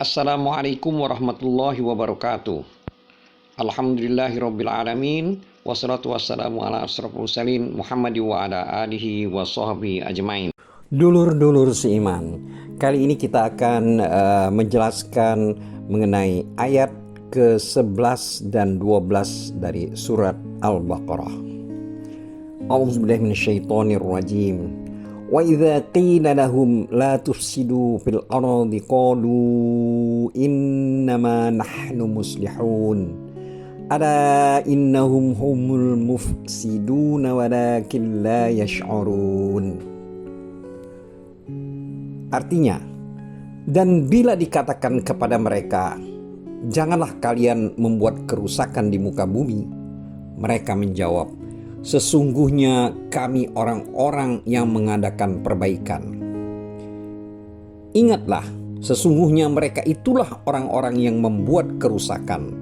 Assalamualaikum warahmatullahi wabarakatuh. Alhamdulillahirabbil alamin wassalatu wassalamu ala asyrofil mursalin Muhammad wa ala alihi wa sahbihi ajmain. Dulur-dulur seiman, kali ini kita akan menjelaskan mengenai ayat ke-11 dan 12 dari surat Al-Baqarah. A'udzubillahi minasyaitonirrajim. Wa idza qila lahum la tufsidu fil ardi qalu innama nahnu muslihun ala innahum humul mufsiduna walakin la yash'urun. Artinya, dan bila dikatakan kepada mereka, janganlah kalian membuat kerusakan di muka bumi, mereka menjawab, sesungguhnya kami orang-orang yang mengadakan perbaikan. Ingatlah, sesungguhnya mereka itulah orang-orang yang membuat kerusakan,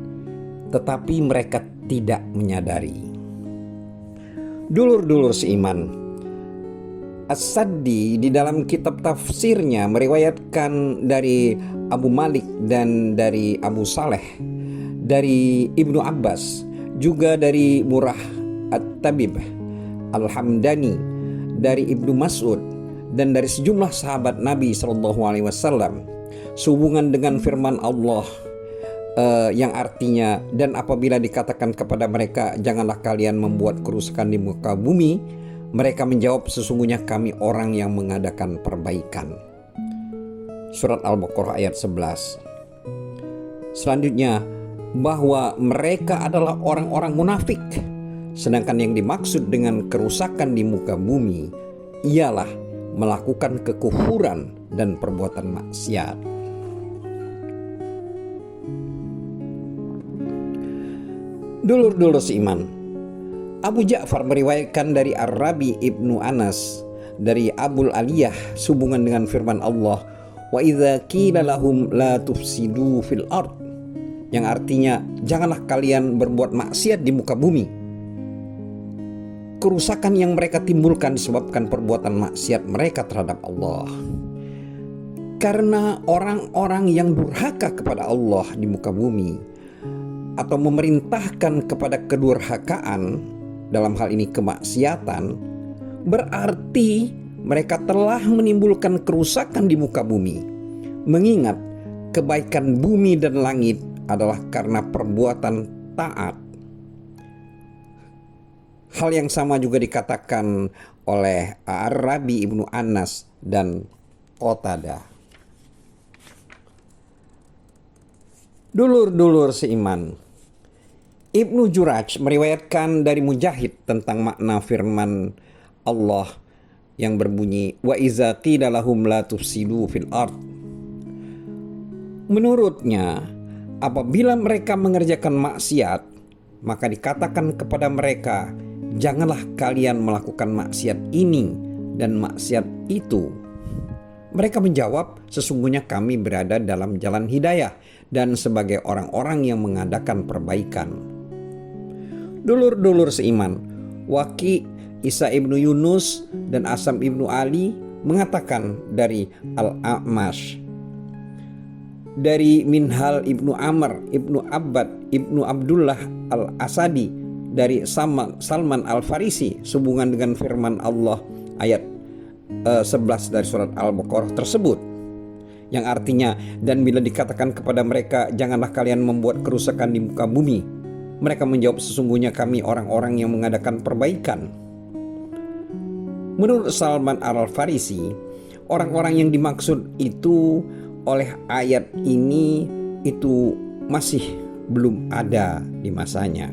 tetapi mereka tidak menyadari. Dulur-dulur seiman, As-Saddi di dalam kitab tafsirnya meriwayatkan dari Abu Malik dan dari Abu Saleh, dari Ibnu Abbas, juga dari Murrah At-Tabib Al-Hamdani, dari Ibnu Mas'ud, dan dari sejumlah sahabat Nabi SAW sehubungan dengan firman Allah yang artinya, dan apabila dikatakan kepada mereka, janganlah kalian membuat kerusakan di muka bumi, mereka menjawab, sesungguhnya kami orang yang mengadakan perbaikan. Surat Al-Baqarah ayat 11. Selanjutnya, bahwa mereka adalah orang-orang munafik. Sedangkan yang dimaksud dengan kerusakan di muka bumi ialah melakukan kekufuran dan perbuatan maksiat. Dulur-dulur seiman, Abu Ja'far meriwayatkan dari Ar-Rabi ibnu Anas, dari Abul Aliyah sehubungan dengan firman Allah, wa idza qila lahum la tufsidu fil ard, yang artinya janganlah kalian berbuat maksiat di muka bumi. Kerusakan yang mereka timbulkan disebabkan perbuatan maksiat mereka terhadap Allah. Karena orang-orang yang durhaka kepada Allah di muka bumi atau memerintahkan kepada kedurhakaan, dalam hal ini kemaksiatan, berarti mereka telah menimbulkan kerusakan di muka bumi. Mengingat kebaikan bumi dan langit adalah karena perbuatan taat. Hal yang sama juga dikatakan oleh Ar-Rabi ibnu Anas dan Qatadah. Dulur-dulur seiman, Ibnu Juraj meriwayatkan dari Mujahid tentang makna firman Allah yang berbunyi, wa iza qila lahum la tufsidu fil ard. Menurutnya, apabila mereka mengerjakan maksiat, maka dikatakan kepada mereka, janganlah kalian melakukan maksiat ini dan maksiat itu. Mereka menjawab, sesungguhnya kami berada dalam jalan hidayah dan sebagai orang-orang yang mengadakan perbaikan. Dulur-dulur seiman, Waqi, Isa ibnu Yunus, dan Asam ibnu Ali mengatakan dari Al-A'mash, dari Minhal ibnu Amr ibnu Abbad ibnu Abdullah Al-Asadi, dari Salman Al-Farisi sehubungan dengan firman Allah ayat 11 dari surat Al-Baqarah tersebut, yang artinya, dan bila dikatakan kepada mereka, janganlah kalian membuat kerusakan di muka bumi, mereka menjawab, sesungguhnya kami orang-orang yang mengadakan perbaikan. Menurut Salman Al-Farisi, orang-orang yang dimaksud itu oleh ayat ini itu masih belum ada di masanya.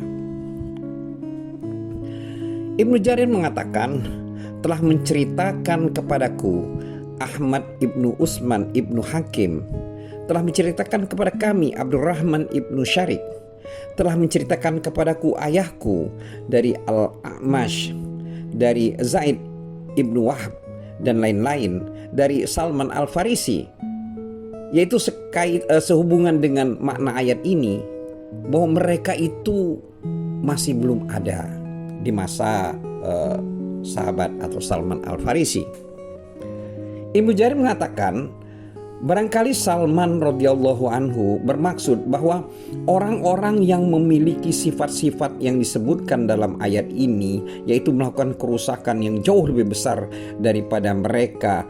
Ibnu Jarir mengatakan, telah menceritakan kepadaku Ahmad ibnu Usman ibnu Hakim, telah menceritakan kepada kami Abdurrahman ibnu Syarik, telah menceritakan kepadaku ayahku dari Al-A'mash, dari Zaid ibnu Wahab, dan lain-lain dari Salman Al-Farisi, yaitu sehubungan dengan makna ayat ini, bahwa mereka itu masih belum ada di masa sahabat atau Salman Al-Farisi. Ibnu Jarir mengatakan Barangkali Salman radhiyallahu anhu bermaksud bahwa orang-orang yang memiliki sifat-sifat yang disebutkan dalam ayat ini, yaitu melakukan kerusakan yang jauh lebih besar daripada mereka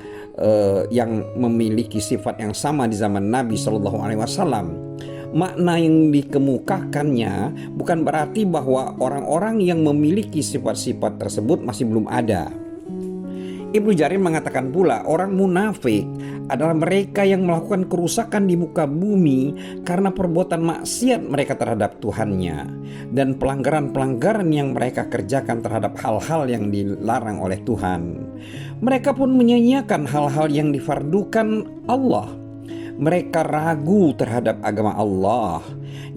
yang memiliki sifat yang sama di zaman Nabi SAW. Makna yang dikemukakannya bukan berarti bahwa orang-orang yang memiliki sifat-sifat tersebut masih belum ada. Ibnu Jarir mengatakan pula orang munafik adalah mereka yang melakukan kerusakan di muka bumi karena perbuatan maksiat mereka terhadap Tuhannya dan pelanggaran-pelanggaran yang mereka kerjakan terhadap hal-hal yang dilarang oleh Tuhan. Mereka pun menyanyiakan hal-hal yang difardukan Allah. Mereka ragu terhadap agama Allah,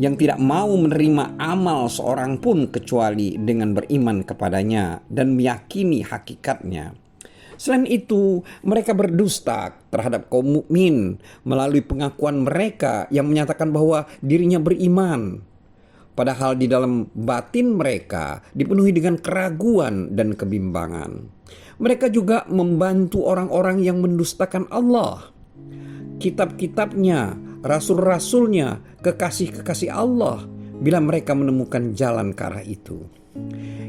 yang tidak mau menerima amal seorang pun kecuali dengan beriman kepadanya dan meyakini hakikatnya. Selain itu, mereka berdusta terhadap kaum mukmin melalui pengakuan mereka yang menyatakan bahwa dirinya beriman. Padahal di dalam batin mereka dipenuhi dengan keraguan dan kebimbangan. Mereka juga membantu orang-orang yang mendustakan Allah, kitab-kitabnya, rasul-rasulnya, kekasih-kekasih Allah bila mereka menemukan jalan ke arah itu.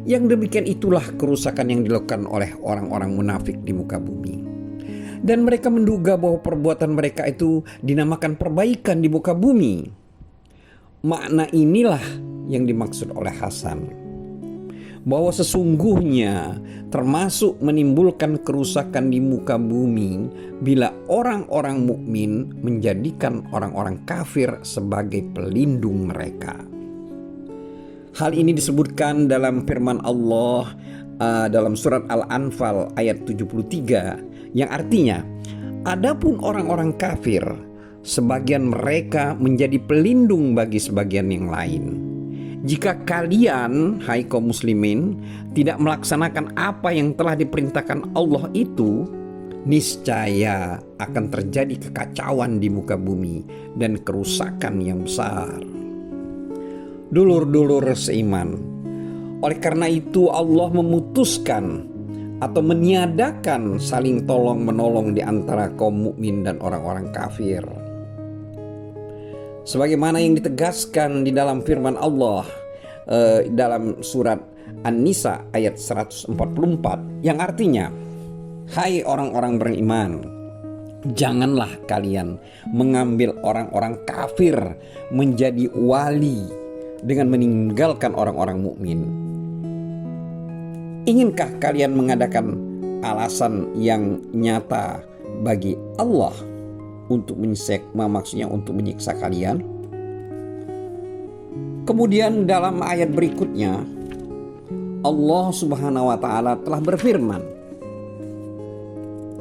Yang demikian itulah kerusakan yang dilakukan oleh orang-orang munafik di muka bumi. Dan mereka menduga bahwa perbuatan mereka itu dinamakan perbaikan di muka bumi. Makna inilah yang dimaksud oleh Hasan, bahwa sesungguhnya termasuk menimbulkan kerusakan di muka bumi bila orang-orang mukmin menjadikan orang-orang kafir sebagai pelindung mereka. Hal ini disebutkan dalam firman Allah dalam surat Al-Anfal ayat 73 yang artinya, adapun orang-orang kafir, sebagian mereka menjadi pelindung bagi sebagian yang lain. Jika kalian, hai kaum muslimin, tidak melaksanakan apa yang telah diperintahkan Allah itu, niscaya akan terjadi kekacauan di muka bumi dan kerusakan yang besar. Dulur-dulur seiman, oleh karena itu Allah memutuskan atau meniadakan saling tolong-menolong di antara kaum mukmin dan orang-orang kafir. Sebagaimana yang ditegaskan di dalam firman Allah dalam surat An-Nisa ayat 144 yang artinya, hai orang-orang beriman, janganlah kalian mengambil orang-orang kafir menjadi wali dengan meninggalkan orang-orang mukmin. Inginkah kalian mengadakan alasan yang nyata bagi Allah untuk menyiksa kalian? Kemudian dalam ayat berikutnya Allah Subhanahu wa taala telah berfirman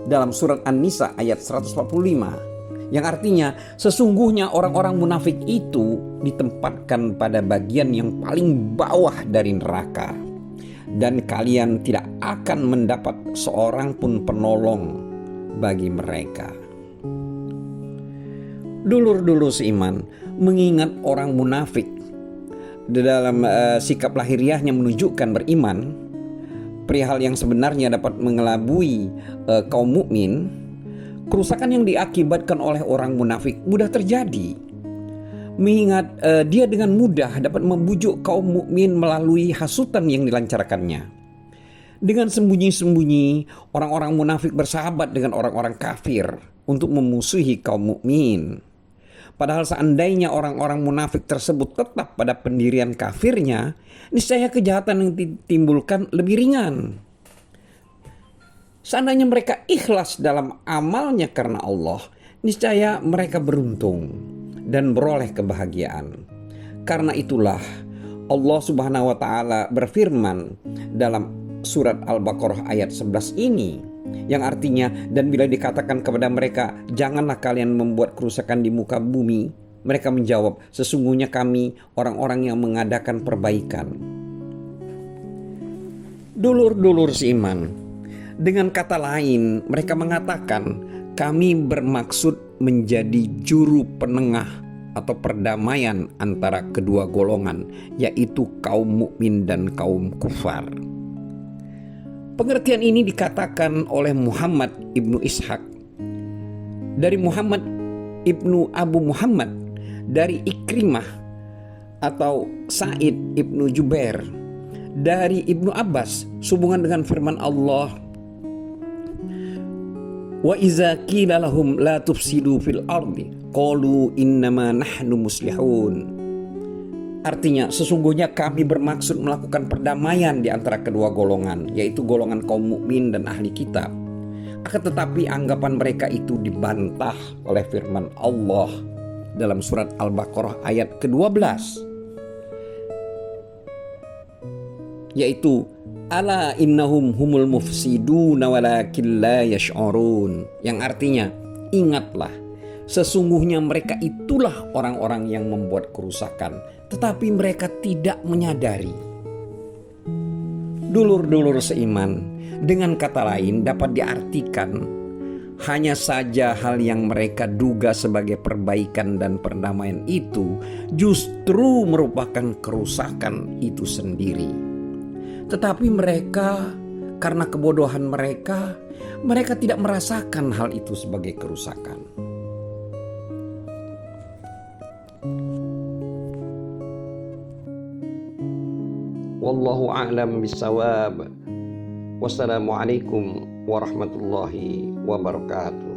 dalam surat An-Nisa ayat 145 yang artinya, sesungguhnya orang-orang munafik itu ditempatkan pada bagian yang paling bawah dari neraka, dan kalian tidak akan mendapat seorang pun penolong bagi mereka. Dulur-dulur seiman, mengingat orang munafik dalam sikap lahiriahnya menunjukkan beriman, perihal yang sebenarnya dapat mengelabui kaum mukmin, kerusakan yang diakibatkan oleh orang munafik mudah terjadi. Mengingat dia dengan mudah dapat membujuk kaum mukmin melalui hasutan yang dilancarkannya. Dengan sembunyi-sembunyi, orang-orang munafik bersahabat dengan orang-orang kafir untuk memusuhi kaum mukmin. Padahal seandainya orang-orang munafik tersebut tetap pada pendirian kafirnya, niscaya kejahatan yang ditimbulkan lebih ringan. Seandainya mereka ikhlas dalam amalnya karena Allah, niscaya mereka beruntung dan beroleh kebahagiaan. Karena itulah Allah Subhanahu wa taala berfirman dalam surat Al-Baqarah ayat 11 ini yang artinya, dan bila dikatakan kepada mereka, janganlah kalian membuat kerusakan di muka bumi, mereka menjawab, sesungguhnya kami orang-orang yang mengadakan perbaikan. Dulur-dulur seiman, dengan kata lain, mereka mengatakan, kami bermaksud menjadi juru penengah atau perdamaian antara kedua golongan, yaitu kaum mukmin dan kaum kufar. Pengertian ini dikatakan oleh Muhammad ibnu Ishaq. Dari Muhammad ibnu Abu Muhammad, dari Ikrimah atau Sa'id ibnu Jubair, dari Ibnu Abbas sehubungan dengan firman Allah, wa iza qila lahum la tufsidu fil ardi qalu innama nahnu muslihun. Artinya, sesungguhnya kami bermaksud melakukan perdamaian di antara kedua golongan, yaitu golongan kaum mukmin dan ahli kitab. Akan tetapi anggapan mereka itu dibantah oleh firman Allah dalam surat Al-Baqarah ayat ke-12, yaitu ala innahum humul mufsiduna walakin la yash'urun, yang artinya ingatlah, sesungguhnya mereka itulah orang-orang yang membuat kerusakan, tetapi mereka tidak menyadari. Dulur-dulur seiman, dengan kata lain dapat diartikan hanya saja hal yang mereka duga sebagai perbaikan dan perdamaian itu justru merupakan kerusakan itu sendiri. Tetapi mereka, karena kebodohan mereka tidak merasakan hal itu sebagai kerusakan. Wallahu a'lam bishawab. Wassalamualaikum warahmatullahi wabarakatuh.